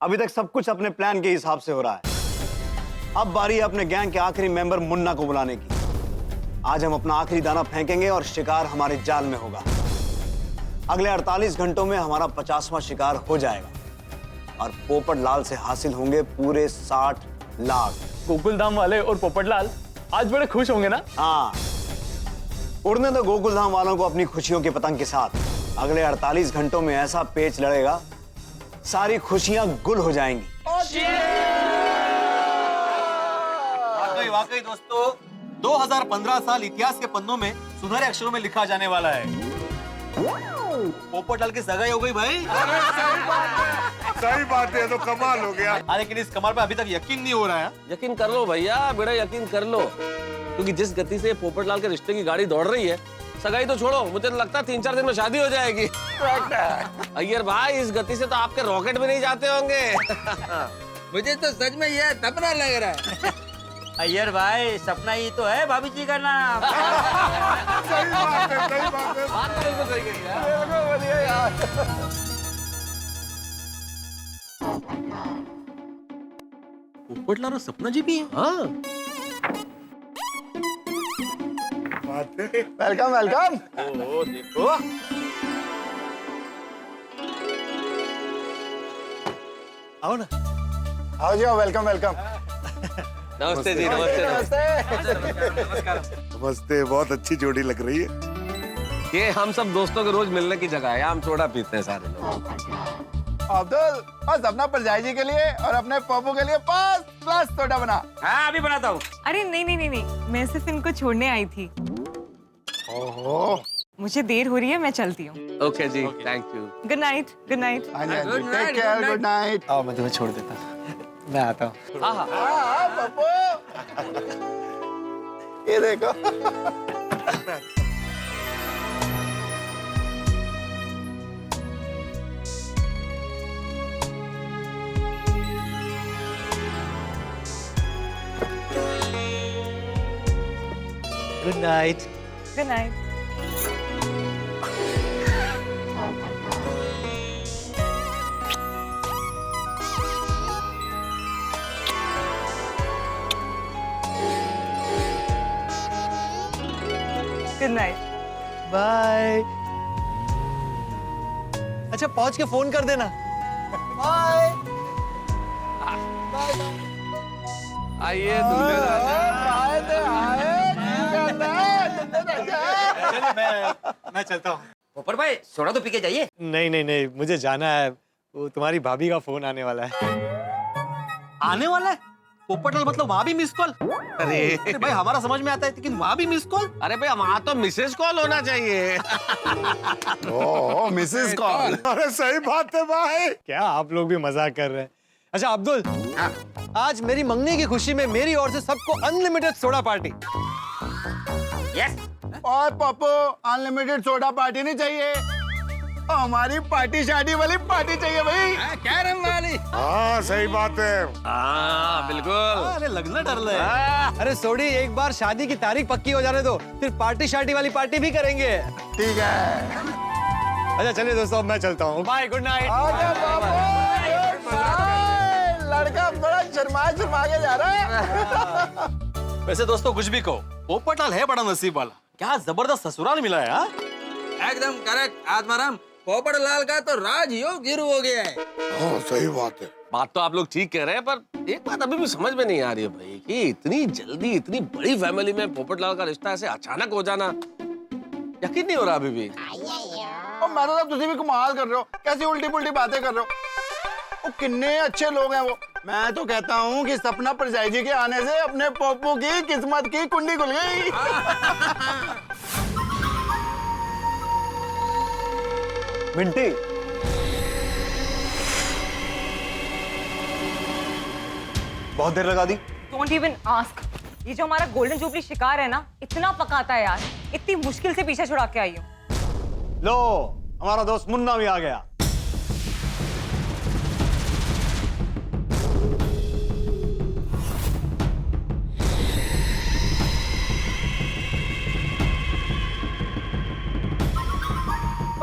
अभी तक सब कुछ अपने प्लान के हिसाब से हो रहा है। अब बारी है अपने गैंग के आखिरी मेंबर मुन्ना को बुलाने की। आज हम अपना आखिरी दाना फेंकेंगे और शिकार हमारे जाल में होगा। अगले 48 घंटों में हमारा 50वां शिकार हो जाएगा और पोपट लाल से हासिल होंगे पूरे 60 लाख। गोकुलधाम वाले और पोपटलाल आज बड़े खुश होंगे ना? हाँ, उड़ने दो गोकुलधाम वालों को अपनी खुशियों के पतंग के साथ। अगले 48 घंटों में ऐसा पेच लड़ेगा, सारी खुशियां गुल हो जाएंगी। वाकई दोस्तों, 2015 साल इतिहास के पन्नों में सुनहरे अक्षरों में लिखा जाने वाला है। पोपटलाल की सगाई हो गई भाई। सही बात है, तो कमाल हो गया। लेकिन इस कमाल पे अभी तक यकीन नहीं हो रहा है। यकीन कर लो भैया, बेटा यकीन कर लो, क्योंकि जिस गति से पोपटलाल के रिश्ते की गाड़ी दौड़ रही है, सगाई तो छोड़ो, मुझे तो लगता है 3-4 दिन में शादी हो जाएगी। अय्यर भाई, इस गति से तो आपके रॉकेट भी नहीं जाते होंगे। मुझे तो सच में यह सपना लग रहा है। अय्यर भाई, सपना ही तो है भाभी जी का नाम। सही बात है, सही बात है। बात तो बिल्कुल सही कही यार। पोपटलाल और सपना जी भी है। हाँ, वेलकम वेलकम। ओ देखो, आओ ना। आओ जी, वेलकम वेलकम। नमस्ते जी, नमस्ते। नमस्ते, बहुत अच्छी जोड़ी लग रही है। ये हम सब दोस्तों के रोज मिलने की जगह है, हम सोडा पीते हैं सारे लोग। अब्दुल, बस अपना परजाई जी के लिए और अपने पप्पू के लिए 5 ग्लास सोडा बना। हाँ, अभी बनाता हूँ। अरे नहीं नहीं नहीं नहीं, मैं सिर्फ इनको छोड़ने आई थी। ओहो, मुझे देर हो रही है, मैं चलती हूँ। ओके जी, thank you. Good night, good night. Take care, good night. आओ, मैं तुम्हें छोड़ देता, मैं आता हूँ। हाँ पप्पू, ये देखो। Good night. Good night. Good night. Bye. अच्छा, पहुंच के फोन कर देना। आइए दूल्हे मैं चलता हूँ। पोपट भाई, सोडा तो पी के जाइए। नहीं नहीं नहीं, मुझे जाना है, वो तुम्हारी भाभी का फोन आने वाला है। आने वाला है? पोपटलाल मतलब वहाँ भी मिस कॉल? अरे भाई, हमारा समझ में आता है, लेकिन वहाँ भी मिस कॉल? अरे भाई, वहाँ तो मिसेज कॉल होना चाहिए। ओह, मिसेस कॉल। अरे सही बात है भाई। क्या आप लोग भी मजाक कर रहे हैं? अच्छा अब्दुल, आज मेरी मंगनी की खुशी में मेरी ओर से सबको अनलिमिटेड सोडा पार्टी। यस। और पप्पू, अनलिमिटेड सोडा पार्टी नहीं चाहिए, हमारी पार्टी शादी वाली पार्टी चाहिए भाई। कैरम वाली। हाँ सही बात है। हाँ बिल्कुल। अरे लगना डर रहा है। अरे सोडी, एक बार शादी की तारीख पक्की हो जाने दो, फिर पार्टी शार्टी वाली पार्टी भी करेंगे। ठीक है। अच्छा चलिए दोस्तों, अब मैं चलता हूँ। Bye, good night. आजा बाबू, लड़का बड़ा शर्मा के जा रहा है। वैसे दोस्तों, कुछ भी कहो, पोपटलाल है बड़ा नसीब वाला। क्या जबरदस्त ससुराल मिला है। हाँ? एकदम करेक्ट आत्माराम। पोपटलाल का तो राजयोग शुरू हो गया है। हाँ सही बात है। बात तो आप लोग ठीक कह रहे हैं, पर एक बात अभी भी समझ में नहीं आ रही है भाई, कि इतनी जल्दी इतनी बड़ी फैमिली में पोपटलाल का रिश्ता ऐसे अचानक हो जाना, यकीन नहीं हो रहा अभी भी। और मैं तो तुझे भी कमाल कर रहे हो, कैसी उल्टी पुल्टी बातें कर रहे हो। वो कितने अच्छे लोग हैं वो। मैं तो कहता हूँ कि सपना परजाई जी के आने से अपने पप्पू की किस्मत की कुंडी खुल गई। मिंटी, बहुत देर लगा दी। Don't even ask. ये जो हमारा गोल्डन जुबली शिकार है ना, इतना पकाता है यार, इतनी मुश्किल से पीछे छुड़ा के आई हूँ। लो, हमारा दोस्त मुन्ना भी आ गया।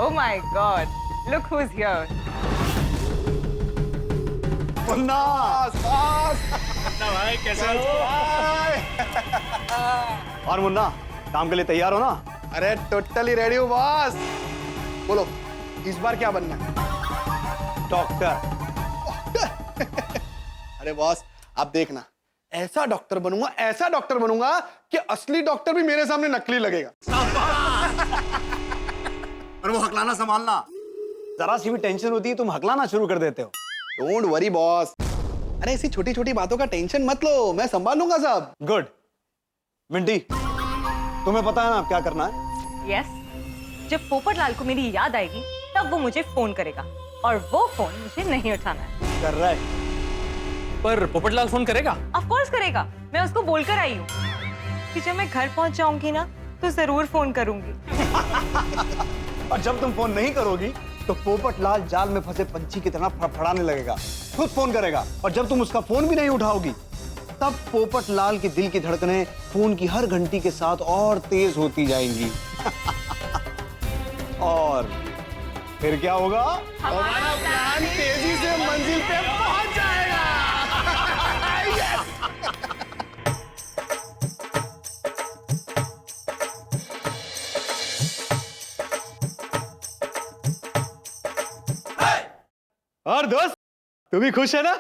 Oh my God! Look who's here. Munna भाई कैसे हो? और मुन्ना काम के लिए तैयार हो ना? अरे टोटली रेडी हूँ बॉस। बोलो इस बार क्या बनना है? डॉक्टर। अरे बॉस आप देखना, ऐसा डॉक्टर बनूंगा कि असली डॉक्टर भी मेरे सामने नकली लगेगा। और वो हकलाना संभालना, जरा सी भी टेंशन होती है तुम हकलाना शुरू कर देते हो। Don't worry boss. अरे ऐसी छोटी छोटी बातों का टेंशन मत लो, मैं संभाल लूंगा सब। गुड। मिंटी तुम्हें पता है ना अब क्या करना है? यस, जब पोपटलाल को मेरी याद आएगी तब वो मुझे फोन करेगा और वो फोन मुझे नहीं उठाना है। करेक्ट। पर पोपटलाल फोन करेगा? ऑफ कोर्स करेगा, मैं उसको बोलकर आई हूँ कि जब मैं घर पहुंच जाऊंगी ना तो जरूर फोन करूंगी। और जब तुम फोन नहीं करोगी तो पोपटलाल जाल में फंसे पंछी की तरह फड़फड़ाने लगेगा, खुद फोन करेगा। और जब तुम उसका फोन भी नहीं उठाओगी तब पोपटलाल के दिल की धड़कनें फोन की हर घंटी के साथ और तेज होती जाएंगी। और फिर क्या होगा? हमारा प्लान तेजी से मंजिल पे पहुंच जाएगा। और दोस्त तू भी खुश है ना?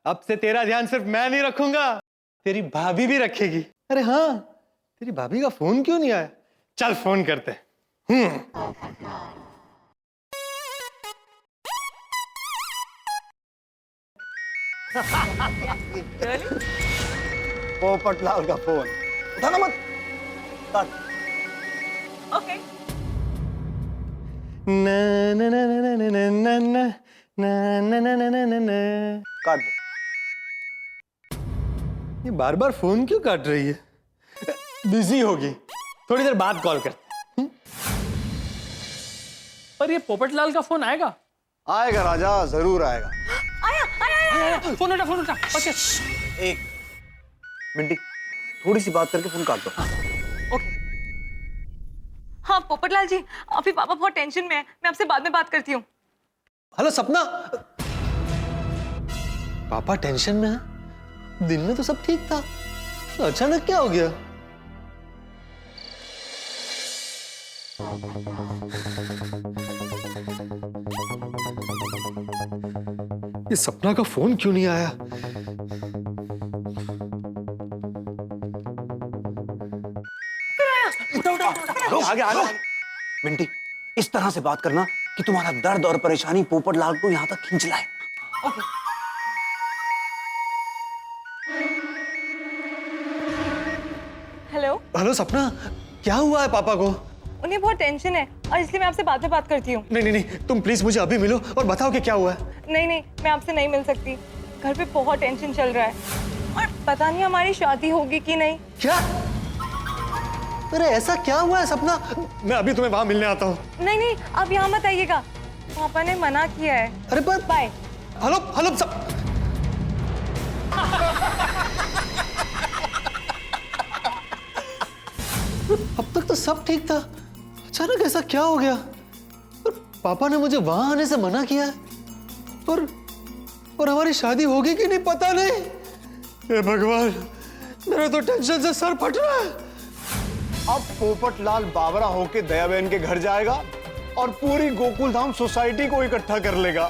अब से तेरा ध्यान सिर्फ मैं नहीं रखूंगा, तेरी भाभी भी रखेगी। अरे हाँ, तेरी भाभी का फोन क्यों नहीं आया? चल फोन करते हैं। पोपटलाल का फोन उठाना मत। काट। ओके। ना ना ना ना ना ना ना ना ना ना ना ना ना। काट दो। ये बार बार फोन क्यों काट रही है? बिजी होगी, थोड़ी देर बाद कॉल कर। पर ये पोपटलाल का फोन आएगा? आएगा राजा, जरूर आएगा। आया। फोन उठा ओके। एक मिंटी थोड़ी सी बात करके फोन काट दो। ओके। हाँ पोपटलाल जी, अभी पापा बहुत टेंशन में है, मैं आपसे बाद में बात करती हूँ। हेलो सपना, पापा टेंशन में है? दिन में तो सब ठीक था, तो अचानक क्या हो गया? ये सपना का फोन क्यों नहीं आया? आगे आगे। मिंटी इस तरह से बात करना कि तुम्हारा दर्द और परेशानी पोपटलाल को यहाँ तक खींच लाए। हेलो। हेलो सपना, क्या हुआ है पापा को? उन्हें बहुत टेंशन है और इसलिए मैं आपसे बाद में बात करती हूँ। नहीं नहीं नहीं, तुम प्लीज मुझे अभी मिलो और बताओ कि क्या हुआ है। नहीं, मैं आपसे नहीं मिल सकती। घर पे बहुत टेंशन चल रहा है और पता नहीं हमारी शादी होगी कि नहीं। क्या? अरे ऐसा क्या हुआ है सपना? मैं अभी तुम्हें वहां मिलने आता हूँ। नहीं, अब यहाँ मत आइएगा, पापा ने मना किया है। अरे पर बाय। हेलो हेलो अब तक तो सब ठीक था, अचानक ऐसा क्या हो गया? और पापा ने मुझे वहां आने से मना किया है और हमारी शादी होगी कि नहीं पता नहीं। हे भगवान, मेरा तो टेंशन से सर फट रहा है। अब पोपटलाल बावरा होके दयाबेन के घर जाएगा और पूरी गोकुल धाम सोसाइटी को इकट्ठा कर लेगा।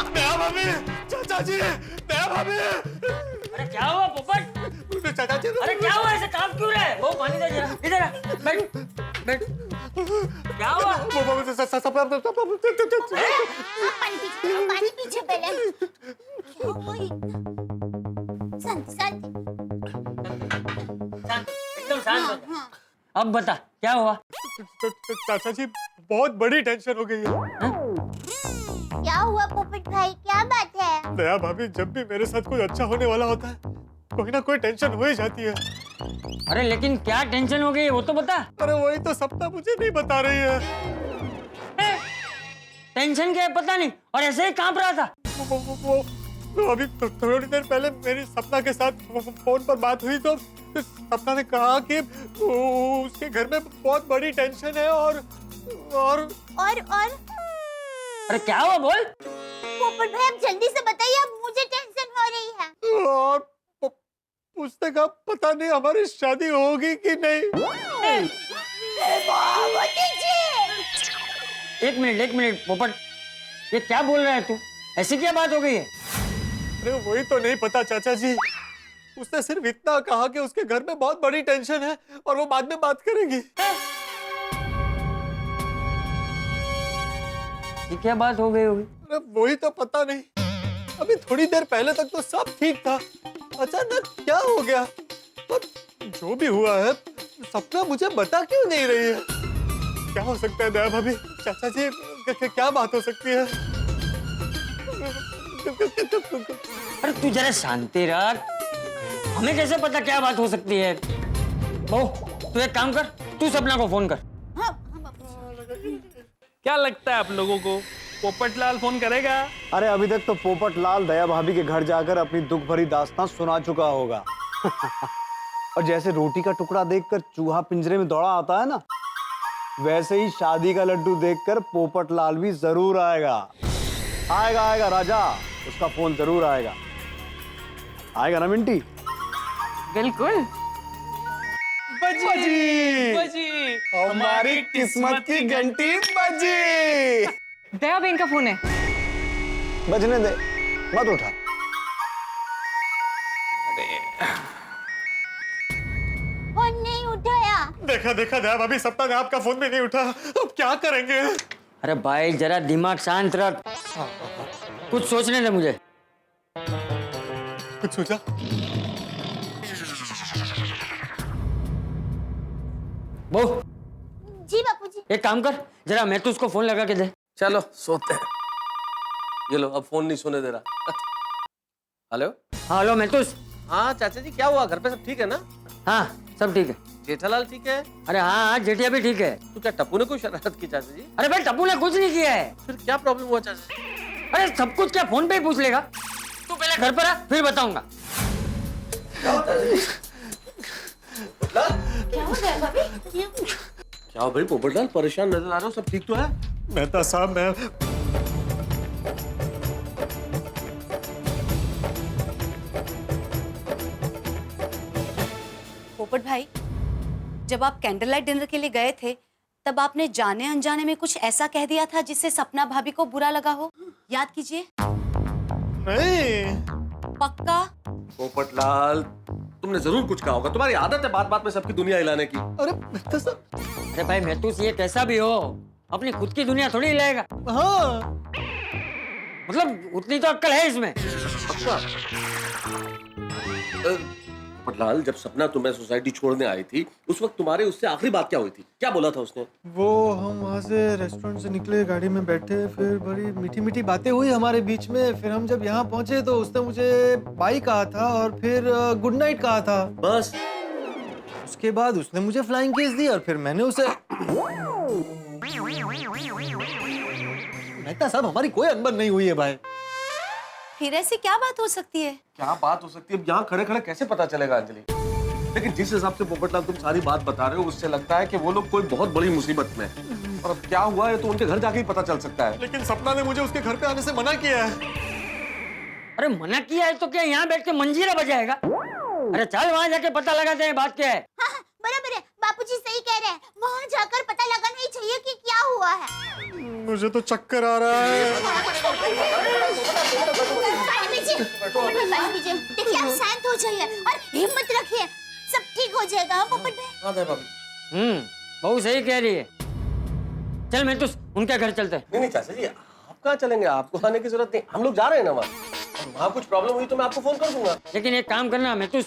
दया भाभी, चाचा जी, दया भाभी। अरे क्या हुआ पोपट? चाचा जी, अरे क्या हुआ, ऐसे काम क्यों रहा है? वो पानी दे जरा, इधर आ, बैठ। क्या हुआ? पानी पीछे पहले। शांत शांत। एकदम शांत हो जा। अब बता क्या हुआ? चाचा जी, बहुत बड़ी टेंशन हो गई है। क्या हुआ पोपट भाई, क्या बात है? दया भाभी, जब भी मेरे साथ कुछ अच्छा होने वाला होता है कोई ना कोई टेंशन हो ही जाती है। अरे लेकिन क्या टेंशन हो गई वो तो बता। अरे वही तो सपना मुझे नहीं बता रही है। टेंशन क्या है पता नहीं, और ऐसे ही कांप रहा था। वो अभी थोड़ी देर पहले मेरी सपना के साथ फोन पर बात हुई तो सपना ने कहा कि उसके घर में बहुत बड़ी टेंशन है और अरे क्या हुआ बोल? पोपट भाई आप जल्दी से बताइए, अब मुझे टेंशन हो रही है। और पूछने का पता नहीं हमारी शादी होगी कि नहीं। एक मिनट पोपट, ये क्या बोल रहा है तू? ऐसी क्या बात हो गई है? अरे वही तो नहीं पता चाचा जी। उसने सिर्फ इतना कहा कि उसके घर में बहुत बड़ी टेंशन है और वो बाद में बात करेंगी। ये क्या बात हो गई होगी? अरे वही तो पता नहीं। अभी थोड़ी देर पहले तक तो सब ठीक था, अचानक क्या हो गया? पर जो भी हुआ है, सपना मुझे बता क्यों नहीं रही है? क्या हो सकता है दया भाभी? चाचा जी क्या बात हो सकती है? अरे तू जरा शांति रख, हमें कैसे पता क्या बात हो सकती है? बहू तू एक काम कर, तू सपना को फोन कर। क्या लगता है आप लोगों को पोपटलाल फोन करेगा? अरे अभी तक तो पोपटलाल दया भाभी के घर जाकर अपनी दुख भरी दास्तां सुना चुका होगा। और जैसे रोटी का टुकड़ा देखकर चूहा पिंजरे में दौड़ा आता है ना, वैसे ही शादी का लड्डू देखकर पोपटलाल भी जरूर आएगा। आएगा राजा, उसका फोन जरूर आएगा। आएगा ना मिंटी? बिल्कुल। बजी हमारी किस्मत की घंटी बजी। दया बहन का फोन है। बजने दे, मत उठा। फोन नहीं उठाया। देखा दया भाभी, सपना ने आपका फोन भी नहीं उठा। अब क्या करेंगे? अरे भाई जरा दिमाग शांत रख, कुछ सोचने दे मुझे। कुछ सोचा? बहू जी बापूजी। एक काम कर, जरा मैं तो उसको फोन लगा के दे। चलो सोते हैं। ये लो, अब फोन नहीं सुने दे रहा। हेलो। हाँ हेलो मेतुस। हाँ चाचा जी, क्या हुआ? घर पे सब ठीक है ना? हाँ सब ठीक है। जेठालाल ठीक है? अरे हाँ जेठिया भी ठीक है। तो क्या टप्पू ने कोई शरारत की चाचा जी? अरे भाई टप्पू ने कुछ नहीं किया है। फिर क्या प्रॉब्लम हुआ चाचा जी? अरे सब कुछ क्या फोन पे ही पूछ लेगा? तू पहले घर पर आ, फिर बताऊंगा। क्या हो गया भाभी? क्या हो भाई पोपटलाल, परेशान नजर आ रहे हो? सब ठीक तो है? मेहता साहब, मैं पोपट भाई, जब आप कैंडल लाइट डिनर के लिए गए थे, तब आपने जाने अनजाने में कुछ ऐसा कह दिया था जिससे सपना भाभी को बुरा लगा हो। याद कीजिए। नहीं। पक्का? पोपटलाल, तुमने जरूर कुछ कहा होगा। तुम्हारी आदत है बात बात में सबकी दुनिया हिलाने की। अरे मेहता साहब। अरे भाई मेतुस, ये कैसा भी हो, अपनी खुद की दुनिया थोड़ी हिलाएगा। हाँ। मतलब उतनी तो अक्ल है इसमें। पोपटलाल, जब सपना तुम्हें सोसाइटी छोड़ने आई थी, उस वक्त तुम्हारे उससे आखिरी बात क्या हुई थी? क्या बोला था उसने? वो हम वहाँ से रेस्टोरेंट से निकले, गाड़ी में बैठे, फिर बड़ी मीठी मीठी बातें हुई हमारे बीच में। फिर हम जब यहाँ पहुंचे तो उसने मुझे बाय कहा था और फिर गुड नाइट कहा था। बस? उसके बाद उसने मुझे फ्लाइंग किस दी और फिर मैंने उसे। मेहता साहब, हमारी कोई अनबन नहीं हुई है भाई। फिर ऐसी क्या बात हो सकती है? क्या बात हो सकती है? यहाँ खड़े खड़े कैसे पता चलेगा अंजलि? लेकिन जिस हिसाब से पोपटलाल तुम सारी बात बता रहे हो, उससे लगता है कि वो लोग कोई बहुत बड़ी मुसीबत में हैं। और अब क्या हुआ है तो उनके घर जाके ही पता चल सकता है। लेकिन सपना ने मुझे उसके घर पे आने से मना किया है। अरे मना किया है तो क्या यहाँ बैठ के मंजीरा बजाएगा? अरे चल वहाँ जाके पता लगाते हैं बात क्या है। हाँ, बराबर है, बापूजी सही कह रहे हैं। वहाँ जाकर पता लगाना ही चाहिए कि क्या हुआ है। मुझे तो चक्कर आ रहा है। पानी पीजिए। देखिए आप शांत हो जाइए और हिम्मत रखिए, सब ठीक हो जाएगा। हाँ पोपट भाई। बहुत सही कह रही है। चल मेतुस, उनके घर चलते हैं। नहीं चाचा जी, आप कहाँ चलेंगे? आपको आने की जरूरत नहीं, हम लोग जा रहे हैं ना वहाँ। वहाँ कुछ प्रॉब्लम हुई तो मैं आपको फोन कर दूंगा। लेकिन एक काम करना मेतुस,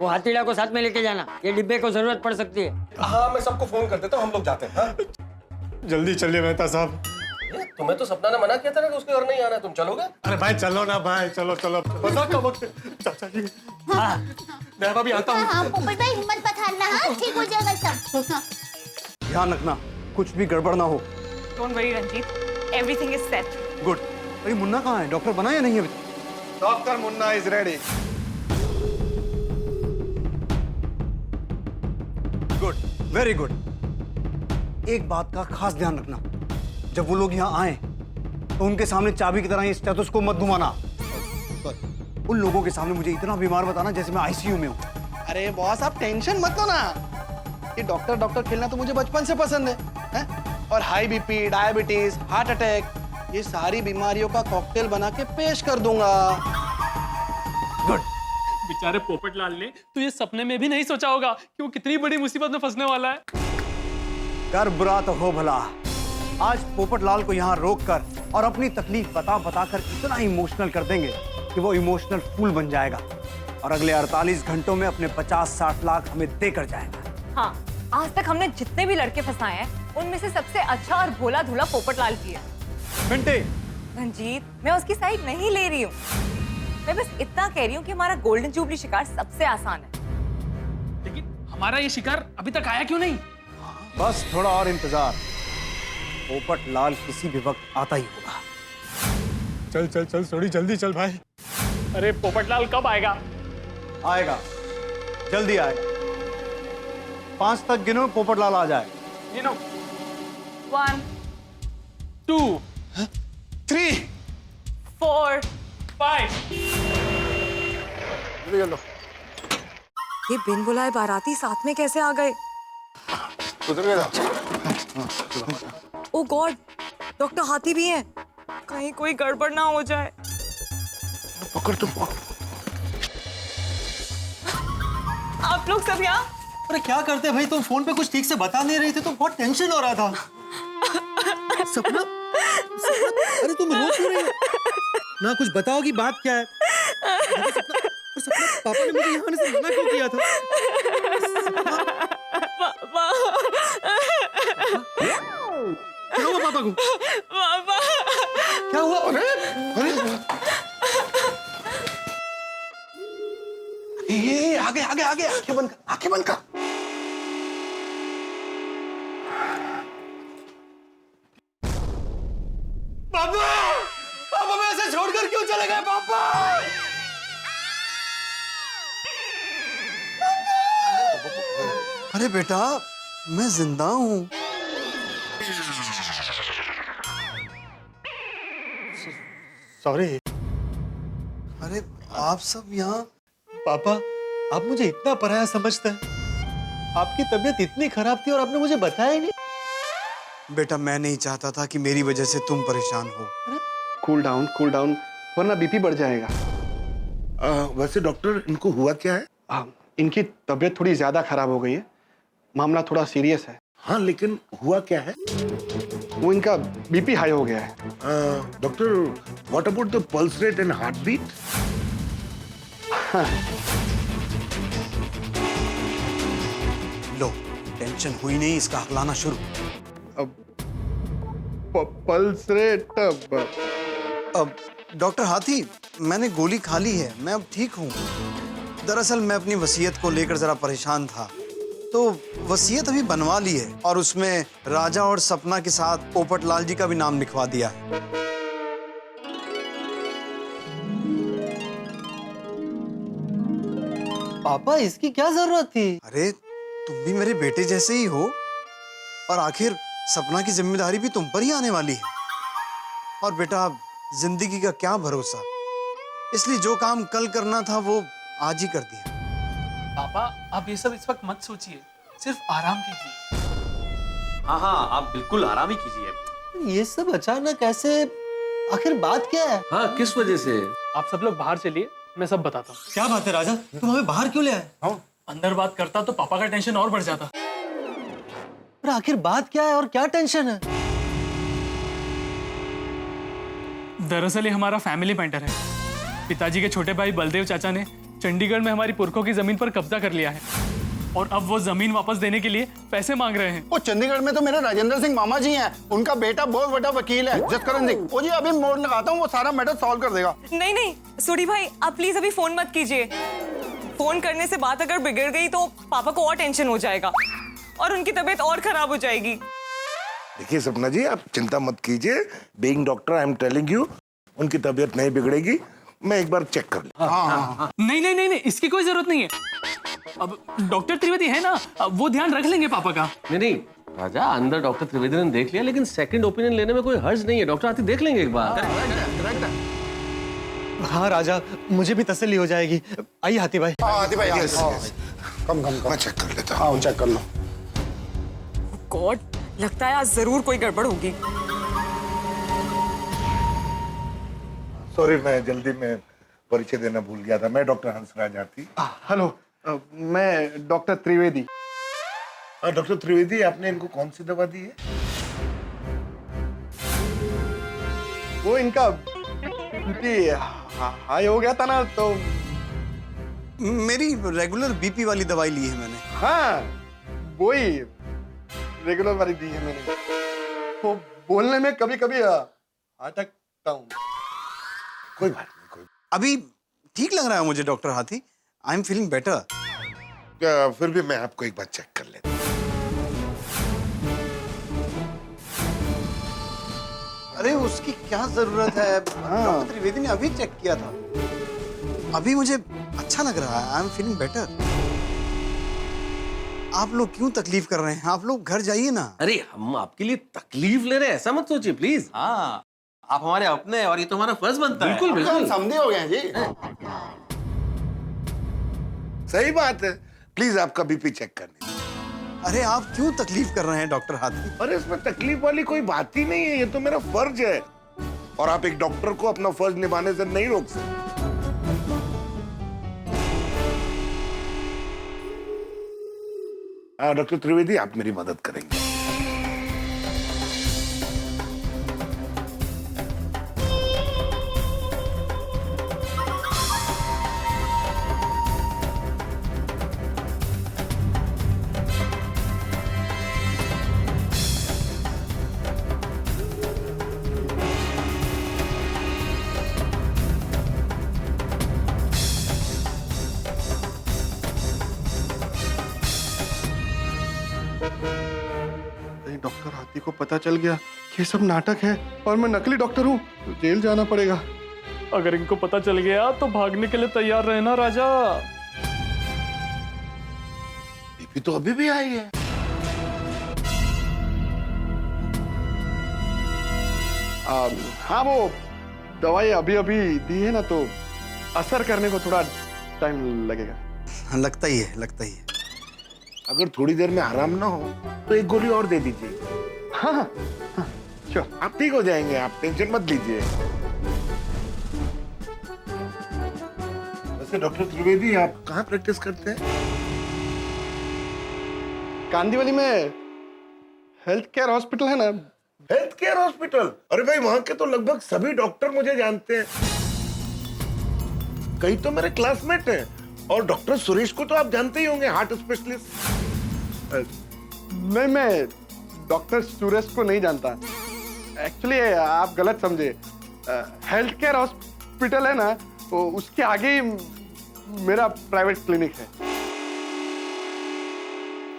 वो हाथीड़ा को साथ में लेके जाना, ये डिब्बे को जरूरत पड़ सकती है। हाँ मैं सबको फोन कर देता हूँ, हम लोग जाते हैं। हाँ? जल्दी चलिए मेहता साहब। तुम्हें तो सपना ने मना किया था ना कि उसके घर नहीं आना है, तुम चलोगे? अरे भाई चलो ना भाई, चलो चलो। मजाक का वक्त है। चाचा जी, मैं अभी आता हूँ। हाँ पोपट भाई, हिम्मत मत हारना। हाँ ठीक हो जाएगा सब। हाँ। ध्यान रखना, कुछ भी गड़बड़ ना हो। Don't worry Ranjit, everything is set. Good. अरे मुन्ना कहाँ है? डॉक्टर बना या नहीं अभी? Doctor Munna is ready. Good, very good. एक बात का खास ध्यान रखना, जब वो लोग यहाँ आए तो तो उनके सामने चाबी की तरह ये स्टेथोस्कोप मत घुमाना। उन लोगों के सामने मुझे इतना बीमार बताना जैसे मैं आईसीयू में हूँ। अरे बॉस आप टेंशन मत लो ना, ये डॉक्टर डॉक्टर खेलना तो मुझे बचपन से पसंद है? और high BP, diabetes, heart attack, ये सारी बीमारियों का कॉकटेल बना के पेश कर दूंगा। गुड। बेचारे पोपटलाल ने तो ये सपने में भी नहीं सोचा होगा कि वो कितनी बड़ी मुसीबत में फंसने वाला है। कर बुरा तो हो भला। आज पोपटलाल को यहाँ रोक कर और अपनी तकलीफ बता बता कर इतना इमोशनल कर देंगे कि वो इमोशनल फूल बन जाएगा और अगले 48 घंटों में अपने 50-60 लाख हमें देकर जाएगा। हाँ, आज तक हमने जितने भी लड़के फंसाए हैं उनमें से सबसे अच्छा और भोला धूला पोपटलाल की है। घंटे रंजीत, मैं उसकी साइड नहीं ले रही हूँ। मैं बस इतना कह रही हूँ कि हमारा गोल्डन जुबली शिकार सबसे आसान है। लेकिन हमारा ये शिकार अभी तक आया क्यों नहीं? बस थोड़ा और इंतजार, पोपटलाल किसी भी वक्त आता ही होगा। चल चल चल थोड़ी जल्दी चल भाई। अरे पोपटलाल कब आएगा? आएगा, जल्दी आएगा। 5 तक गिनो, पोपटलाल आ जाए। 1 2 3 4 5 ये बिन बुलाए बाराती साथ में कैसे आ गए? ओ गॉड, डॉक्टर हाथी भी हैं। कहीं कोई गड़बड़ ना हो जाए। पकड़ तुम। आप लोग सब यहाँ? अरे क्या करते भाई, तुम फोन पे कुछ ठीक से बता नहीं रही थी तो बहुत टेंशन हो रहा था। सपना, अरे तुम रो क्यों रही हो? ना कुछ बताओगी बात क्या है? सपना, पापा ने मुझे यहाँ आने से मना क्यों किया था? क्या हुआ पापा को? क्या हुआ? ये आगे आगे आगे, आंखें बंद कर, आंखें बंद कर। पापा, पापा मैं ऐसे छोड़कर क्यों चले गए पापा? अरे बेटा, मैं जिंदा हूँ। सॉरी। अरे आप सब यहाँ? पापा, आप मुझे इतना पराया समझते हैं। आपकी तबीयत इतनी खराब थी और आपने मुझे बताया ही नहीं। बेटा, मैं नहीं चाहता था कि मेरी वजह से तुम परेशान हो। कूल डाउन, वरना बीपी बढ़ जाएगा। वैसे डॉक्टर, इनको हुआ क्या है? इनकी तबीयत थोड़ी ज्यादा खराब हो गई है, मामला थोड़ा सीरियस है। हाँ, लेकिन हुआ क्या है? वो इनका बीपी हाई हो गया है। Doctor, what about the pulse rate and heart beat? लो, टेंशन हुई नहीं, इसका हकलाना शुरू। पल्स रेट अब डॉक्टर हाथी, मैंने गोली खा ली है, मैं अब ठीक हूँ। दरअसल मैं अपनी वसीयत को लेकर जरा परेशान था, तो वसीयत अभी बनवा ली है और उसमें राजा और सपना के साथ पोपटलाल जी का भी नाम लिखवा दिया है। पापा, इसकी क्या जरूरत थी? अरे तुम भी मेरे बेटे जैसे ही हो और आखिर सपना की जिम्मेदारी भी तुम पर ही आने वाली है। और बेटा, जिंदगी का क्या भरोसा, इसलिए जो काम कल करना था वो आज ही कर दिया। पापा, आप ये सब इस वक्त मत सोचिए, सिर्फ आराम कीजिए। हाँ हाँ, आप बिल्कुल आराम ही कीजिए। ये सब अचानक ऐसे, आखिर बात क्या है? हाँ, किस वजह से? आप सब लोग बाहर चलिए, मैं सब बताता हूँ। क्या बात है राजा, तुम हमें बाहर क्यों ले आए? अंदर बात करता तो पापा का टेंशन और बढ़ जाता। पर आखिर बात क्या है और क्या टेंशन है? दरअसल ये हमारा फैमिली मैटर है। पिताजी के छोटे भाई बलदेव चाचा ने चंडीगढ़ में हमारी पुरखों की जमीन पर कब्जा कर लिया है और अब वो जमीन वापस देने के लिए पैसे मांग रहे हैं। वो चंडीगढ़ में तो मेरे राजेंद्र सिंह मामा जी हैं, उनका बेटा बहुत बड़ा वकील है, जसकरण सिंह। वो जी अभी मोड़ लगाता हूँ, वो सारा मैटर सॉल्व कर देगा। नहीं नहीं सूरी भाई, आप प्लीज अभी फोन मत कीजिए। फोन करने से बात अगर बिगड़ गई तो पापा को और टेंशन हो जाएगा और उनकी तबीयत और खराब हो जाएगी। देखिए सपना जी, आप चिंता मत कीजिए। Being doctor, I am telling you, उनकी तबीयत नहीं बिगड़ेगी। मैं एक बार चेक कर लूं। नहीं नहीं नहीं नहीं, इसकी कोई जरूरत नहीं है। अब डॉक्टर त्रिवेदी है ना, वो ध्यान रख लेंगे पापा का। नहीं, राजा अंदर डॉक्टर त्रिवेदी ने देख लिया, लेकिन सेकंड ओपिनियन लेने में कोई हर्ज नहीं है। डॉक्टर हाथी देख लेंगे एक बार। हाँ राजा, मुझे भी तसल्ली हो जाएगी। आइए हाथी भाई। हाथी भाई कम मैं चेक कर लेता हूँ। हाँ चेक कर लो। गॉड, लगता है आज जरूर कोई गड़बड़ होगी। सॉरी, मैं जल्दी में परिचय देना भूल गया था। मैं डॉक्टर हंसराज हाथी। हेलो, मैं डॉक्टर त्रिवेदी। डॉक्टर त्रिवेदी, आपने इनको कौन सी दवा दी है? वो इनका बीपी हाई हो गया था ना, तो मेरी रेगुलर बीपी वाली दवाई ली है मैंने। हाँ वही रेगुलर वाली दी है मैंने। वो बोलने में कभी कभी अटकता हूँ। कोई बात नहीं, कोई अभी ठीक लग रहा है मुझे डॉक्टर हाथी। I am feeling better. फिर भी मैं आपको एक बार चेक कर लेता हूँ। अरे उसकी क्या जरूरत है? डॉक्टर त्रिवेदी ने अभी चेक किया था। अभी मुझे अच्छा लग रहा है। I am feeling better. आप लोग क्यों तकलीफ कर रहे हैं? आप लोग घर जाइए ना। अरे हम आपके लिए तकलीफ ले रहे हैं, ऐसा मत सोचिए प्लीज। हाँ, आप हमारे अपने हैं और ये तो हमारा फर्ज बनता है। बिल्कुल बिल्कुल। समझे हो गए हैं जी। सही बात है, प्लीज आपका बीपी चेक करने। अरे आप क्यों तकलीफ कर रहे हैं डॉक्टर हाथी? अरे इसमें तकलीफ वाली कोई बात ही नहीं है, ये तो मेरा फर्ज है। और आप एक डॉक्टर को अपना फर्ज निभाने से नहीं रोक सकते। डॉक्टर त्रिवेदी, आप मेरी मदद करेंगे। डॉक्टर हाथी को पता चल गया कि ये सब नाटक है और मैं नकली डॉक्टर हूँ, तो जेल जाना पड़ेगा। अगर इनको पता चल गया तो भागने के लिए तैयार रहना राजा। बीपी तो अभी भी आई है। हाँ वो दवाई अभी अभी दी है ना, तो असर करने को थोड़ा टाइम लगेगा। लगता ही है, लगता ही है। अगर थोड़ी देर में आराम ना हो तो एक गोली और दे दीजिए। हाँ हाँ श्योर, आप ठीक हो जाएंगे, आप टेंशन मत लीजिए। वैसे डॉक्टर त्रिवेदी, आप कहाँ प्रैक्टिस करते हैं? कांदीवली में हेल्थ केयर हॉस्पिटल है ना। Health care hospital? अरे भाई, वहां के तो लगभग सभी डॉक्टर मुझे जानते हैं। कई तो मेरे क्लासमेट हैं। और डॉक्टर सुरेश को तो आप जानते ही होंगे, हार्ट स्पेशलिस्ट। नहीं, मैं डॉक्टर सुरेश को नहीं जानता। एक्चुअली आप गलत समझे। हेल्थ केयर हॉस्पिटल है ना, तो उसके आगे ही मेरा प्राइवेट क्लिनिक है।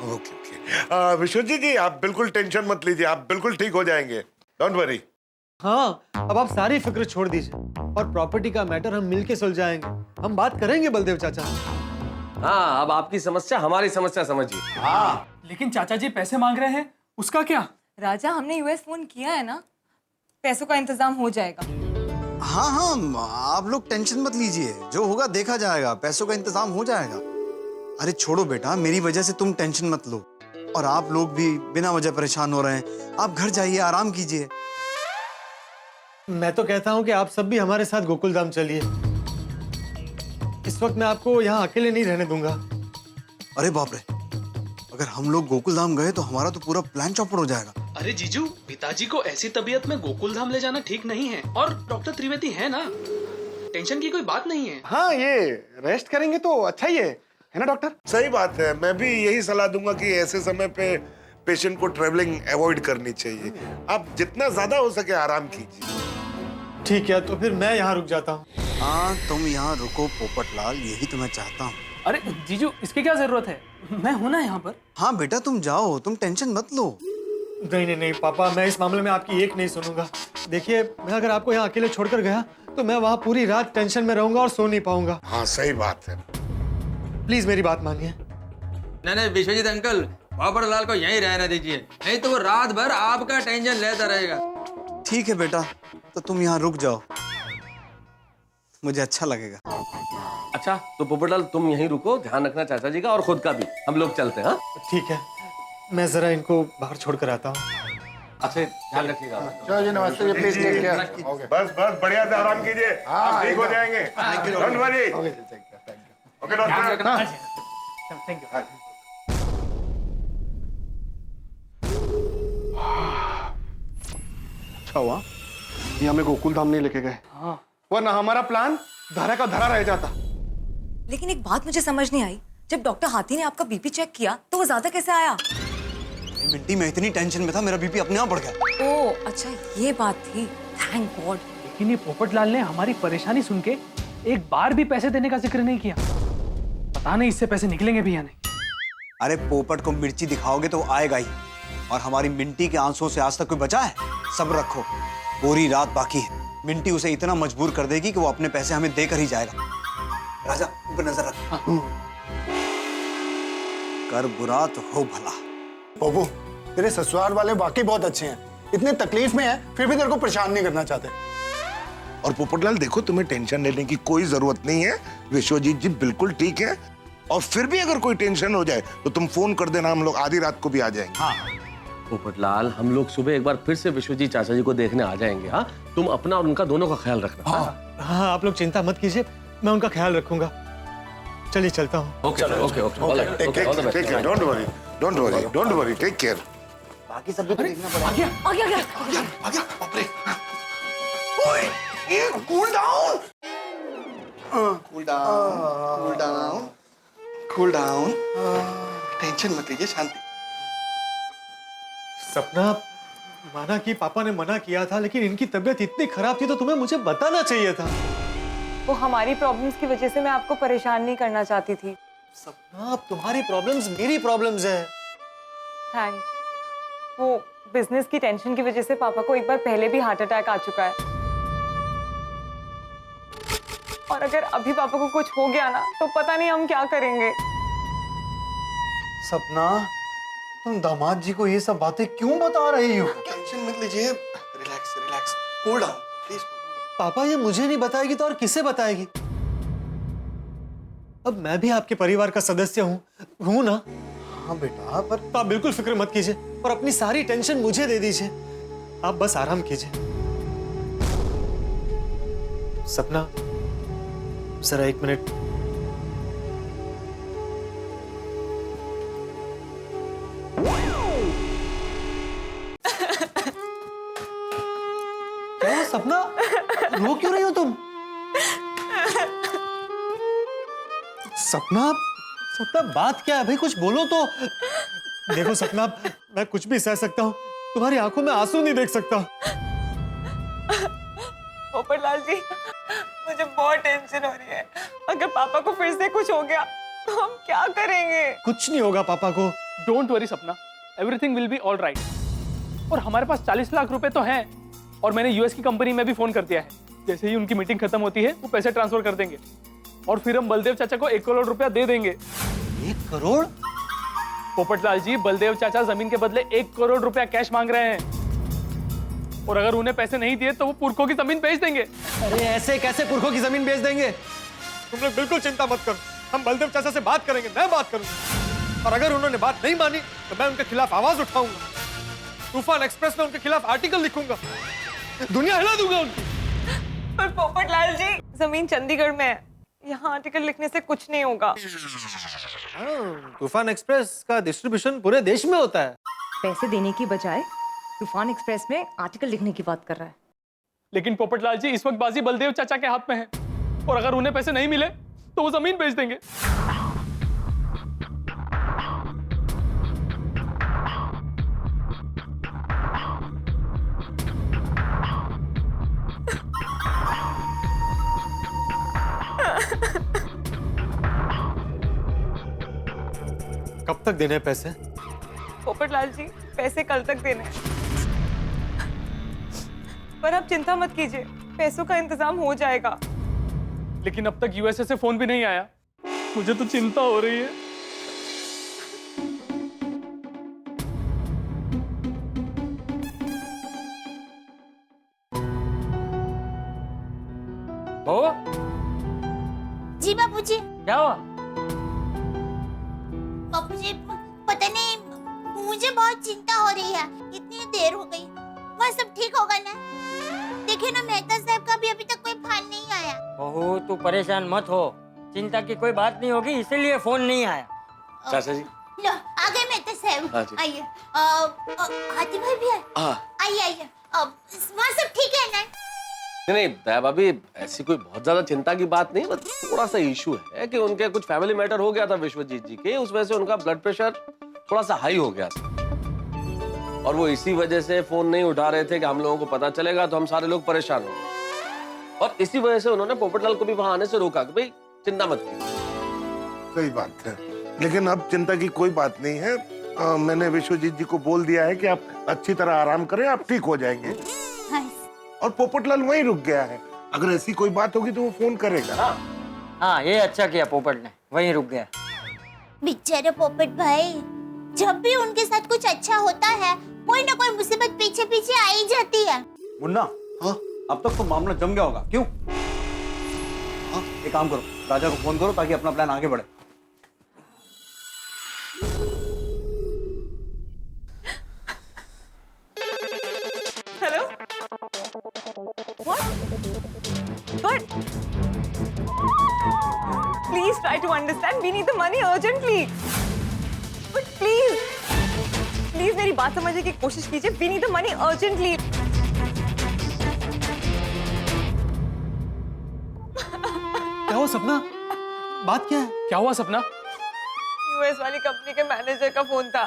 Okay okay. विश्वजीत जी, आप बिल्कुल टेंशन मत लीजिए, आप बिल्कुल ठीक हो जाएंगे। Don't worry. हाँ, अब आप सारी फिक्र छोड़ दीजिए और प्रॉपर्टी का मैटर हम मिलके सुलझाएंगे। हम बात करेंगे बलदेव चाचा। हाँ, अब आपकी समस्या हमारी समस्या समझिए। हाँ, लेकिन चाचा जी पैसे मांग रहे हैं, उसका क्या? राजा, हमने यूएस फोन किया है ना, पैसों का इंतजाम हो जाएगा। हाँ हाँ, आप लोग टेंशन मत लीजिए, जो होगा देखा जाएगा, पैसों का इंतजाम हो जाएगा। अरे छोड़ो बेटा, मेरी वजह से तुम टेंशन मत लो। और आप लोग भी बिना वजह परेशान हो रहे हैं। आप घर जाइए, आराम कीजिए। मैं तो कहता हूँ कि आप सब भी हमारे साथ गोकुल धाम चलिए। इस वक्त मैं आपको यहाँ अकेले नहीं रहने दूंगा। अरे बाप रे, अगर हम लोग गोकुल धाम गए तो हमारा तो पूरा प्लान चौपट हो जाएगा। अरे जीजू, पिताजी को ऐसी तबीयत में गोकुल धाम ले जाना ठीक नहीं है। और डॉक्टर त्रिवेदी है ना, टेंशन की कोई बात नहीं है। हाँ, ये रेस्ट करेंगे तो अच्छा ही है ना डॉक्टर? सही बात है, मैं भी यही सलाह दूंगा कि ऐसे समय पे पेशेंट को ट्रेवलिंग अवॉइड करनी चाहिए। आप जितना ज्यादा हो सके आराम कीजिए। ठीक है, तो फिर मैं यहाँ रुक जाता हूँ। हाँ, तुम यहाँ रुको पोपटलाल, यही तो मैं चाहता हूँ। अरे जीजू, इसकी क्या जरूरत है? मैं हूं ना यहाँ पर। हाँ बेटा, तुम जाओ, तुम टेंशन मत लो। नहीं नहीं नहीं पापा, मैं इस मामले में आपकी एक नहीं सुनूंगा। देखिए, मैं अगर आपको यहाँ अकेले छोड़कर गया तो मैं वहाँ पूरी रात टेंशन में रहूंगा और सो नहीं पाऊंगा। हाँ सही बात है। प्लीज मेरी बात मानिए। नहीं विश्वजीत अंकल, पोपटलाल को यहीं रहने दीजिए, नहीं तो वो रात भर आपका टेंशन लेता रहेगा। ठीक है बेटा, तो तुम यहाँ रुक जाओ, मुझे अच्छा लगेगा। अच्छा तो पोपटलाल तुम यहीं रुको, ध्यान रखना चाचा जी का और खुद का भी। हम लोग चलते हैं। ठीक है, मैं जरा इनको बाहर छोड़ कर आता हूँ। अच्छा ध्यान रखिएगा। चलो जी, नमस्ते जी, प्लीज टेक केयर। ओके, बस बस बढ़िया से आराम कीजिए, आप ठीक हो जाएंगे। Don't worry. Okay doctor. अच्छा हुआ ये हमें गोकुल धाम नहीं लेके गए, वरना हमारा प्लान धरा का धरा रह जाता। लेकिन एक बात मुझे समझ नहीं आई, जब डॉक्टर हाथी ने आपका बीपी चेक किया तो वो ज्यादा कैसे आया? मिंटी, मैं इतनी टेंशन में था, मेरा बीपी अपने आप बढ़ गया। ओह अच्छा, ये बात थी। Thank God. लेकिन ये पोपटलाल ने हमारी परेशानी सुन के एक बार भी पैसे देने का जिक्र नहीं किया। पता नहीं इससे पैसे निकलेंगे भी या नहीं। अरे पोपट को मिर्ची दिखाओगे तो वो आएगा ही, और हमारी मिंटी के आंसुओं से आज तक कोई बचा है? सब्र रखो, पूरी रात बाकी है। मिंटी उसे इतना मजबूर कर देगी कि वो अपने पैसे हमें देकर ही जाएगा। राजा ऊपर नजर रख। कर बुरा तो हो भला। पप्पू, तेरे ससुराल वाले वाकई बहुत अच्छे हैं, इतने तकलीफ में है फिर भी तेरे को परेशान नहीं करना चाहते। और पोपटलाल देखो, तुम्हें टेंशन लेने की कोई जरूरत नहीं है, विश्वजीत जी बिल्कुल ठीक है। और फिर भी अगर कोई टेंशन हो जाए तो तुम फोन कर देना, हम लोग आधी रात को भी आ जाएंगे। हाँ पोपटलाल, हम लोग सुबह एक बार फिर से विश्वजीत चाचा जी को देखने आ जाएंगे। हाँ तुम अपना और उनका दोनों का ख्याल रखना। हाँ, आप लोग चिंता मत कीजिए, मैं उनका ख्याल रखूंगा। चलिए चलता हूँ। Okay okay okay, take care, don't worry, don't worry, don't worry, take care. बाकी सब भी तो देखना पड़ेगा। आ गया। बाप रे। ओए, ये cool down, cool down, cool down, cool down. Tension मत लीजिए, शांति। सपना, माना कि पापा ने मना किया था, लेकिन इनकी तबीयत इतनी खराब थी तो तुम्हें मुझे बताना चाहिए था। वो हमारी प्रॉब्लम्स की वजह से मैं आपको परेशान नहीं करना चाहती थी। सपना, अब तुम्हारी प्रॉब्लम्स मेरी प्रॉब्लम्स है। थैंक्स। वो बिजनेस की टेंशन की वजह से पापा को एक बार पहले भी हार्ट अटैक आ चुका है, और अगर अभी पापा को कुछ हो गया ना तो पता नहीं हम क्या करेंगे। सपना, तुम दामाद जी को ये सब बातें क्यों बता रही हो? टेंशन मत लीजिए, relax relax, cool down please. पापा ये मुझे नहीं बताएगी तो और किसे बताएगी? अब मैं भी आपके परिवार का सदस्य हूँ ना? हाँ बेटा, पर आप बिल्कुल फिक्र मत कीजिए और अपनी सारी टेंशन मुझे दे दीजिए। आप बस आराम कीजिए। सपना, जरा 1 मिनट। क्या सपना, रो क्यों रही हो तुम? सपना, सपना बात क्या है भाई, कुछ बोलो तो। देखो सपना, मैं कुछ भी सह सकता हूँ, तुम्हारी आंखों में आंसू नहीं देख सकता। पोपटलाल जी, मुझे बहुत टेंशन हो रही है। अगर पापा को फिर से कुछ हो गया तो हम क्या करेंगे? कुछ नहीं होगा पापा को। डोंट वरी सपना, everything will be all right. और हमारे पास 40 लाख रुपए तो हैं, और मैंने यूएस की कंपनी में भी फोन कर दिया है। जैसे ही उनकी मीटिंग खत्म होती है वो पैसे ट्रांसफर कर देंगे, और फिर हम बलदेव चाचा को 1 करोड़ रुपया दे देंगे। 1 करोड़? पोपटलाल जी, बलदेव चाचा जमीन के बदले 1 करोड़ रुपया कैश मांग रहे हैं, और अगर उन्हें पैसे नहीं दिए तो वो पुरखों की जमीन बेच देंगे। अरे ऐसे कैसे पुरखों की जमीन बेच देंगे? तुम लोग बिल्कुल चिंता मत करो, हम बलदेव चाचा से बात करेंगे, मैं बात करूंगा। और अगर उन्होंने बात नहीं मानी तो मैं उनके खिलाफ आवाज उठाऊंगा। तूफान एक्सप्रेस में उनके खिलाफ आर्टिकल लिखूंगा, दुनिया हिला दूंगा उनकी। पर पोपटलाल जी, जमीन चंडीगढ़ में है, यहाँ आर्टिकल लिखने से कुछ नहीं होगा। तूफान एक्सप्रेस का डिस्ट्रीब्यूशन पूरे देश में होता है। पैसे देने की बजाय तूफान एक्सप्रेस में आर्टिकल लिखने की बात कर रहा है। लेकिन पोपटलाल जी, इस वक्त बाजी बलदेव चाचा के हाथ में है, और अगर उन्हें पैसे नहीं मिले तो वो जमीन बेच देंगे। कब तक देने पैसे? पोपटलाल जी, पैसे कल तक देने हैं। पर आप चिंता मत कीजिए, पैसों का इंतजाम हो जाएगा। लेकिन अब तक यूएसए से फोन भी नहीं आया, मुझे तो चिंता हो रही है। बहू जी बापूजी। क्या हुआ? बापूजी पता नहीं, मुझे बहुत चिंता हो रही है। इतनी देर हो गई, वहाँ सब ठीक होगा ना? देखिए ना, मेहता साहब का भी अभी तक कोई फोन नहीं आया। बहू तू परेशान मत हो, चिंता की कोई बात नहीं होगी, इसीलिए फोन नहीं आया। चाचा जी लो आ गए मेहता साहब, हाँ जी। आइए। हाथी भाई भी है, आइए आइए। वहाँ सब ठीक है ना? नहीं दया भाभी, ऐसी कोई बहुत ज्यादा चिंता की बात नहीं, बस थोड़ा सा इशू है कि उनके कुछ फैमिली मैटर हो गया था विश्वजीत जी के, उस वजह से उनका ब्लड प्रेशर थोड़ा सा हाई हो गया था और वो इसी वजह से फोन नहीं उठा रहे थे कि हम लोगों को पता चलेगा तो हम सारे लोग परेशान हो गए और इसी वजह से उन्होंने पोपटलाल को भी वहां आने से रोका कि भाई चिंता मत कीजिए। सही बात है, लेकिन अब चिंता की कोई बात नहीं है। मैंने विश्वजीत जी को बोल दिया है कि आप अच्छी तरह आराम करें, आप ठीक हो जाएंगे। और पोपटलाल वहीं रुक गया है, अगर ऐसी कोई बात होगी तो वो फोन करेगा। हाँ ये अच्छा किया, पोपट ने वहीं रुक गया। बेचारे पोपट भाई, जब भी उनके साथ कुछ अच्छा होता है, कोई ना कोई मुसीबत पीछे पीछे आ ही जाती है। मुन्ना, हाँ? अब तक तो मामला जम गया होगा, क्यों? हाँ, एक काम करो, राजा को फोन करो ताकि अपना प्लान आगे बढ़े। Hello? What? But please try to understand. We need the money urgently. But please मेरी बात समझने की कोशिश कीजिए. We need the money urgently. क्या हुआ सपना? बात क्या है? क्या हुआ सपना? यूएस वाली कंपनी के मैनेजर का फोन था.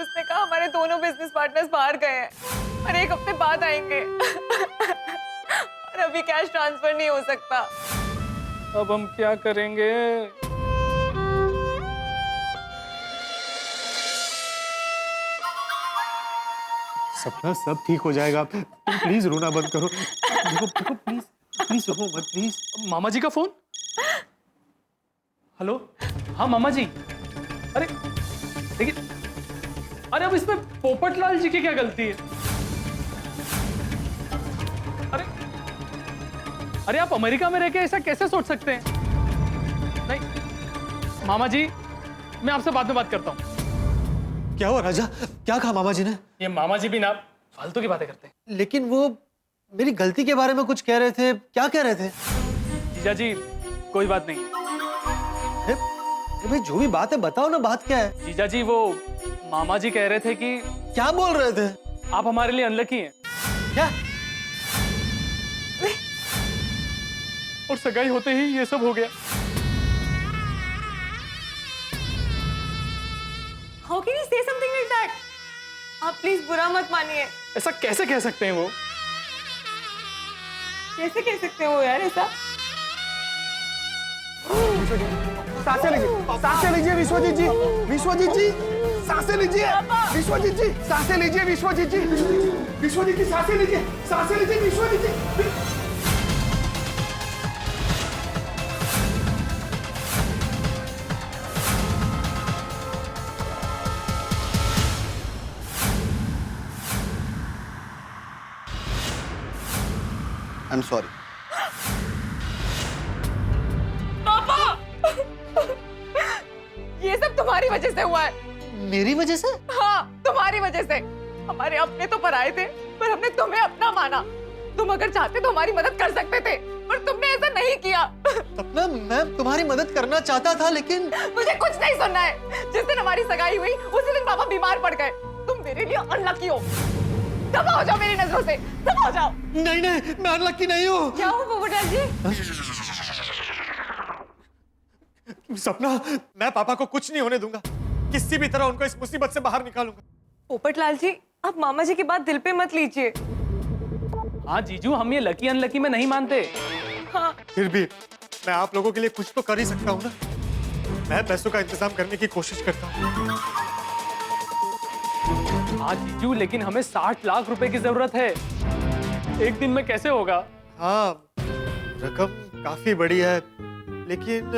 उसने कहा हमारे दोनों बिजनेस पार्टनर्स बाहर गए हैं और 1 हफ्ते बाद आएंगे. और अभी कैश ट्रांसफर नहीं हो सकता. अब हम क्या करेंगे? सपना सब ठीक हो जाएगा, तुम प्लीज रोना बंद करो। देखो देखो प्लीज प्लीज रो मत प्लीज। मामा जी का फोन? हेलो, हाँ मामा जी। अरे लेकिन अरे अब इसमें पोपटलाल जी की क्या गलती है? अरे आप अमेरिका में रह के ऐसा कैसे सोच सकते हैं? नहीं मामा जी, मैं आपसे बाद में बात करता हूँ। क्या हुआ राजा? क्या कहा मामा जी ने? ये मामा जी भी ना फालतू की बातें करते हैं। लेकिन वो मेरी गलती के बारे में कुछ कह रहे थे, क्या कह रहे थे? जीजा जी कोई बात नहीं। भाई जो भी बात है बताओ ना, बात क्या है? जीजा जी वो मामा जी कह रहे थे कि क्या बोल रहे थे? आप हमारे लिए अनलकी हैं। क्या? और सगाई होते ही ये सब हो गया। How can you say something like that? आप प्लीज बुरा मत मानिए। ऐसा कैसे कह सकते हैं वो? कैसे कह सकते हो यार ऐसा? सांसें लीजिए विश्वजीत जी, विश्वजीत जी सांसें लीजिए, विश्वजीत जी सांसें लीजिए, विश्वजीत जी, विश्वजीत जी सांसें लीजिए, सांसें लीजिए Vishwajeet ji. I am sorry. पापा, ये सब तुम्हारी वजह से हुआ है। मेरी वजह से? हाँ, तुम्हारी वजह से। हमारे अपने तो पराए थे, पर हमने तुम्हें अपना माना। तुम अगर चाहते तो हमारी मदद कर सकते थे, पर तुमने ऐसा नहीं किया। सपना, मैं तुम्हारी मदद करना चाहता था, लेकिन मुझे कुछ नहीं सुनना है। जिस दिन हमारी सगाई हुई, उसी दिन पापा बीमार पड़ गए। तुम मेरे लिए अनलकी हो। दबा हो जाओ मेरी नजरों से, दबा हो जाओ। नहीं नहीं, मैं अनलकी नहीं हूँ। क्या हो पोपटलाल जी? सपना, मैं पापा को कुछ नहीं होने दूंगा। किसी भी तरह उनको इस मुसीबत से बाहर निकालूंगा। पोपटलाल जी, आप मामा जी की बात दिल पे मत लीजिए। हाँ जीजू, हम ये लकी अनलकी में नहीं मानते। हाँ। फिर भी मैं आप लोगों के लिए कुछ तो कर ही सकता हूँ ना। मैं पैसों का इंतजाम करने की कोशिश करता हूँ। हाँ जीजू, लेकिन हमें 60 लाख रुपए की जरूरत है। एक दिन में कैसे होगा? हाँ, रकम काफी बड़ी है, लेकिन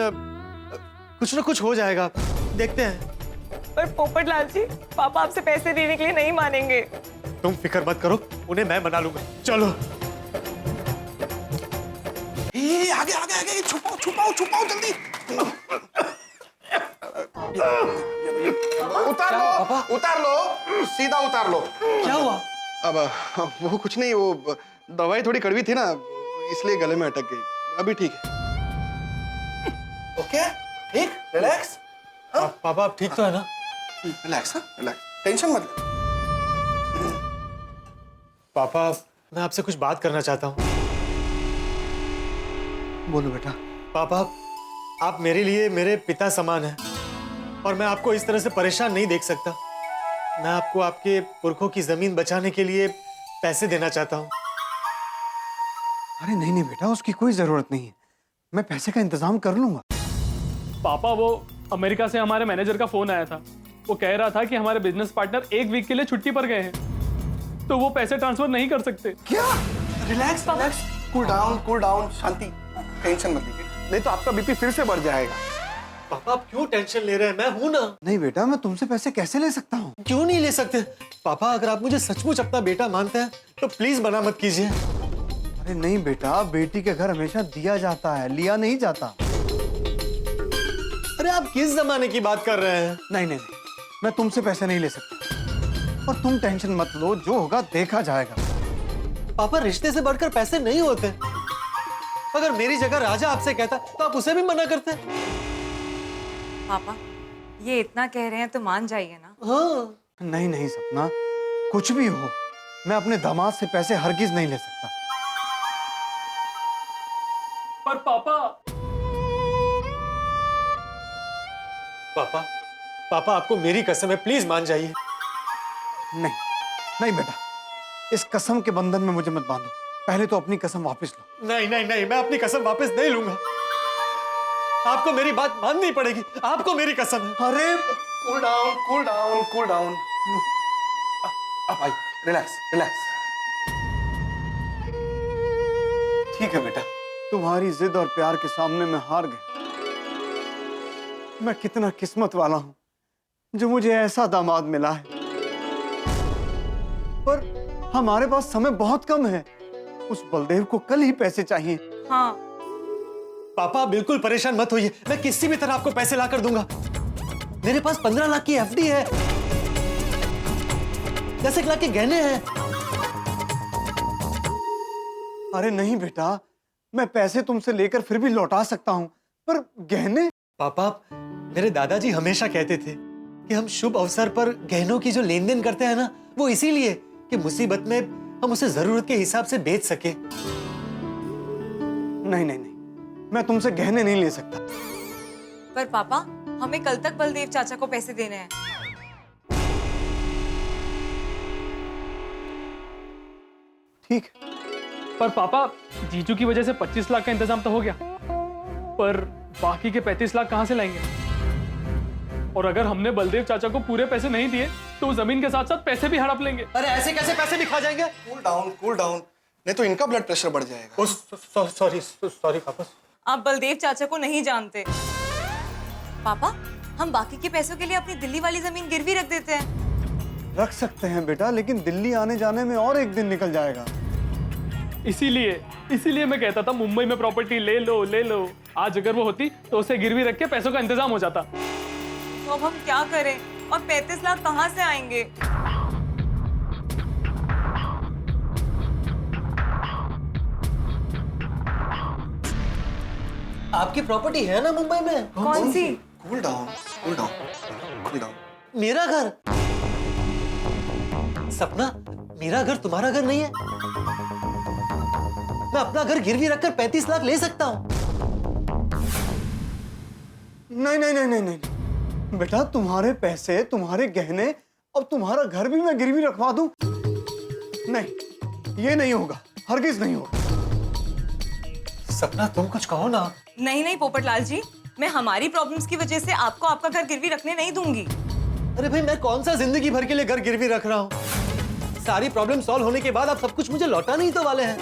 कुछ ना कुछ हो जाएगा, देखते हैं। पर पोपटलाल जी, पापा आपसे पैसे देने के लिए नहीं मानेंगे। तुम फिक्र मत करो, उन्हें मैं मना लूंगा। चलो। ये आगे आगे आगे छुपाओ छुपाओ छुपाओ जल्दी। उतार लो सीधा उतार लो। क्या हुआ? अब वो कुछ नहीं, वो दवाई थोड़ी कड़वी थी ना, इसलिए गले में अटक गई। अभी ठीक है। ओके ठीक, रिलैक्स। पापा आप ठीक तो है ना? रिलैक्स, रिलैक्स, टेंशन मत ले। पापा मैं आपसे कुछ बात करना चाहता हूँ। बोलो बेटा। पापा आप मेरे लिए मेरे पिता समान हैं और मैं आपको इस तरह से परेशान नहीं देख सकता। मैं आपको आपके पुरखों की जमीन बचाने के लिए पैसे देना चाहता हूँ। अरे नहीं नहीं बेटा, उसकी कोई जरूरत नहीं है, मैं पैसे का इंतजाम कर लूंगा। पापा वो अमेरिका से हमारे मैनेजर का फोन आया था। वो कह रहा था कि हमारे बिजनेस पार्टनर 1 वीक के लिए छुट्टी पर गए हैं, तो वो पैसे ट्रांसफर नहीं कर सकते। क्या? रिलैक्स रिलैक्स, कूल डाउन, शांति, टेंशन मत लीजिए, नहीं तो आपका बीपी फिर से बढ़ जाएगा। पापा आप क्यों टेंशन ले रहे हैं? मैं हूं ना। नहीं बेटा, मैं तुमसे पैसे कैसे ले सकता हूँ? क्यों नहीं ले सकते? पापा अगर आप मुझे सचमुच अपना बेटा मानते हैं तो प्लीज मना मत कीजिए। अरे नहीं बेटा, बेटी के घर हमेशा दिया जाता है, लिया नहीं जाता। अरे आप किस जमाने की बात कर रहे हैं? नहीं नहीं नहीं, मैं तुमसे पैसे नहीं ले सकता, और तुम टेंशन मत लो, जो होगा देखा जाएगा। पापा रिश्ते से बढ़कर पैसे नहीं होते। अगर मेरी जगह राजा आपसे कहता तो आप उसे भी मना करते। पापा ये इतना कह रहे हैं तो मान जाइए ना। हाँ। नहीं नहीं सपना, कुछ भी हो, मैं अपने दामाद से पैसे हरगिज नहीं ले सकता। पर पापा पापा आपको मेरी कसम है, प्लीज मान जाइए। नहीं नहीं बेटा, इस कसम के बंधन में मुझे मत बांधो, पहले तो अपनी कसम वापस लो। नहीं नहीं नहीं, मैं अपनी कसम वापस नहीं लूंगा। आपको मेरी बात माननी पड़ेगी, आपको मेरी कसम है। अरे कूल डाउन। अब आई, रिलैक्स रिलैक्स। ठीक है बेटा, तुम्हारी जिद और प्यार के सामने मैं हार गया। मैं कितना किस्मत वाला हूं जो मुझे ऐसा दामाद मिला है, पर हमारे पास समय बहुत कम है। उस बलदेव को कल ही पैसे चाहिए। हाँ पापा बिल्कुल परेशान मत होइए, मैं किसी भी तरह आपको पैसे लाकर दूंगा। मेरे पास 15 लाख की एफडी है, 10 लाख के गहने हैं। अरे नहीं बेटा, मैं पैसे तुमसे लेकर फिर भी लौटा सकता हूं, पर गहने? पापा मेरे दादाजी हमेशा कहते थे कि हम शुभ अवसर पर गहनों की जो लेन देन करते हैं ना, वो इसीलिए कि मुसीबत में हम उसे जरूरत के हिसाब से बेच सके। नहीं नहीं नहीं, मैं तुमसे गहने नहीं ले सकता। पर पापा हमें कल तक बलदेव चाचा को पैसे देने हैं। ठीक। पर पापा जीजू की वजह से 25 लाख का इंतजाम तो हो गया, पर बाकी के 35 लाख कहां से लाएंगे? और अगर हमने बलदेव चाचा को पूरे पैसे नहीं दिए तो जमीन के साथ साथ पैसे भी हड़प लेंगे। अरे ऐसे कैसे पैसे भी खा जाएंगे? कूल डाउन, नहीं तो इनका ब्लड प्रेशर बढ़ जाएगा। सॉरी पापा। आप बलदेव चाचा को नहीं जानते। पापा हम बाकी के पैसों के लिए अपनी दिल्ली वाली जमीन गिरवी रख देते हैं। रख सकते हैं बेटा, लेकिन दिल्ली आने जाने में और एक दिन निकल जाएगा। इसीलिए मैं कहता था मुंबई में प्रॉपर्टी ले लो। आज अगर वो होती तो उसे गिरवी रख के पैसों का इंतजाम हो जाता। तो अब हम क्या करें? और 35 लाख कहां से आएंगे? आपकी प्रॉपर्टी है ना मुंबई में? कौन सी? Cool down. मेरा घर? सपना, मेरा घर तुम्हारा घर नहीं है। मैं अपना घर गिरवी रखकर 35 लाख ले सकता हूं। नहीं नहीं नहीं नहीं नहीं बेटा, तुम्हारे पैसे, तुम्हारे गहने और तुम्हारा घर भी मैं गिरवी रखवा दूं? नहीं, ये नहीं होगा, हरगिज नहीं होगा। सपना तुम कुछ कहो ना। नहीं पोपटलाल जी, मैं हमारी प्रॉब्लम्स की वजह से आपको आपका घर गिरवी रखने नहीं दूंगी। अरे भाई मैं कौन सा जिंदगी भर के लिए घर गिरवी रख रहा हूँ? सारी प्रॉब्लम सॉल्व होने के बाद आप सब कुछ मुझे लौटा नहीं तो वाले हैं।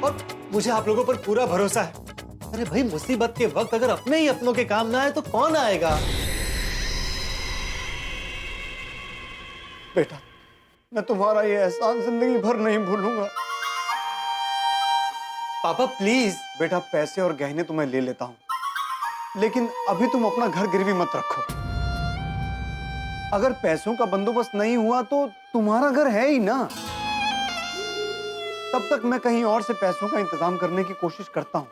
और मुझे आप लोगों पर पूरा भरोसा है। अरे भाई मुसीबत के वक्त अगर अपने ही अपनों के काम ना आए तो कौन आएगा? बेटा, मैं तुम्हारा ये एहसान जिंदगी भर नहीं भूलूंगा। पापा प्लीज। बेटा पैसे और गहने तो मैं ले लेता हूं, लेकिन अभी तुम अपना घर गिरवी मत रखो। अगर पैसों का बंदोबस्त नहीं हुआ तो तुम्हारा घर है ही ना। तब तक मैं कहीं और से पैसों का इंतजाम करने की कोशिश करता हूं।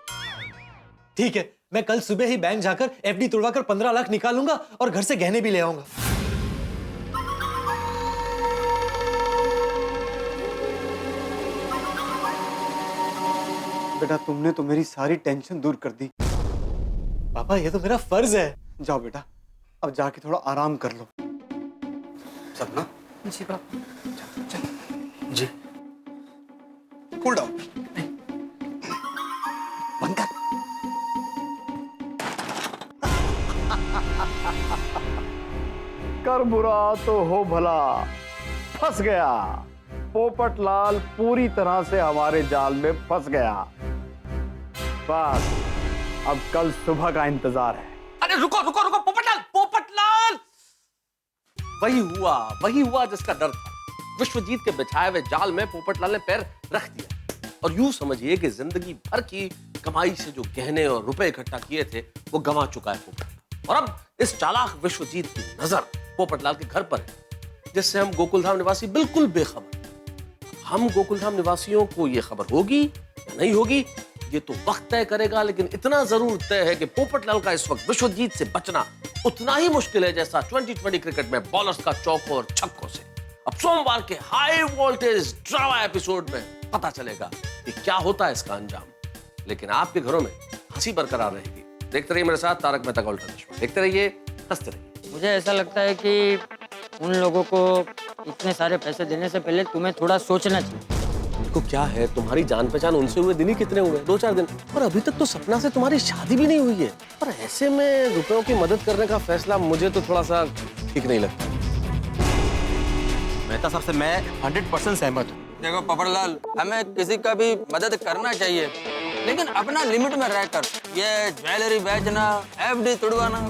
ठीक है, मैं कल सुबह ही बैंक जाकर एफडी तोड़वाकर 15 लाख निकालूंगा और घर से गहने भी ले आऊंगा। बेटा तुमने तो मेरी सारी टेंशन दूर कर दी। पापा ये तो मेरा फर्ज है। जाओ बेटा, अब जाके थोड़ा आराम कर लो। सपना जी पापा। जी कूल डाउन। बंद कर। कर बुरा तो हो भला, फंस गया। पोपटलाल पूरी तरह से हमारे जाल में फंस गया। बस अब कल सुबह का इंतजार है। अरे रुको रुको रुको, पोपटलाल पोपटलाल! वही हुआ जिसका डर था। विश्वजीत के बिछाए हुए जाल में पोपटलाल ने पैर रख दिया और यूं समझिए कि जिंदगी भर की कमाई से जो गहने और रुपए इकट्ठा किए थे वो गंवा चुका है पोपटलाल। और अब इस चालाक विश्वजीत की नजर पोपटलाल के घर पर है, जिससे हम गोकुलधाम निवासी बिल्कुल बेखबर। हम गोकुलधाम निवासियों को यह खबर होगी या नहीं होगी ये तो वक्त तय करेगा, लेकिन इतना जरूर तय है कि पोपटलाल का इस वक्त विश्वजीत से बचना उतना ही मुश्किल है जैसा 2020 क्रिकेट में बॉलर्स का चौकों और छक्कों से। अब सोमवार के हाई वोल्टेज ड्रामा एपिसोड में पता चलेगा कि क्या होता है इसका अंजाम। लेकिन आपके घरों में हंसी बरकरार रहेगी। देखते रहिए मेरे साथ तारक मेहता का उल्टा चश्मा। देखते रहिए, हंसते रहिए। मुझे ऐसा लगता है कि उन लोगों को इतने सारे पैसे देने से पहले तुम्हें थोड़ा सोचना चाहिए। देखो क्या है, तुम्हारी जान पहचान उनसे हुए दिन ही कितने हुए, 2-4 दिन, और अभी तक तो सपना से तुम्हारी शादी भी नहीं हुई है। और ऐसे में रुपयों की मदद करने का फैसला मुझे तो थोड़ा सा ठीक नहीं लगता। मेहता साहब से मैं 100% सहमत हूँ। देखो पोपटलाल, हमें किसी का भी मदद करना चाहिए, लेकिन अपना लिमिट में रहकर। ये ज्वेलरी बेचना, एफडी तुड़वाना,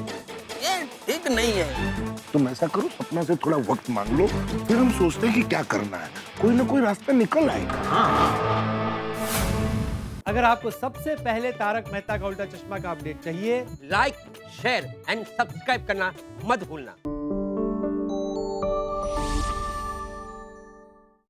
ये ठीक नहीं है। तुम ऐसा करो, सपना से थोड़ा वक्त मांग लो, फिर हम सोचते हैं कि क्या करना है। कोई ना कोई रास्ता निकल आएगा। अगर आपको सबसे पहले तारक मेहता का उल्टा चश्मा का अपडेट चाहिए, लाइक, शेयर एंड सब्सक्राइब करना मत भूलना।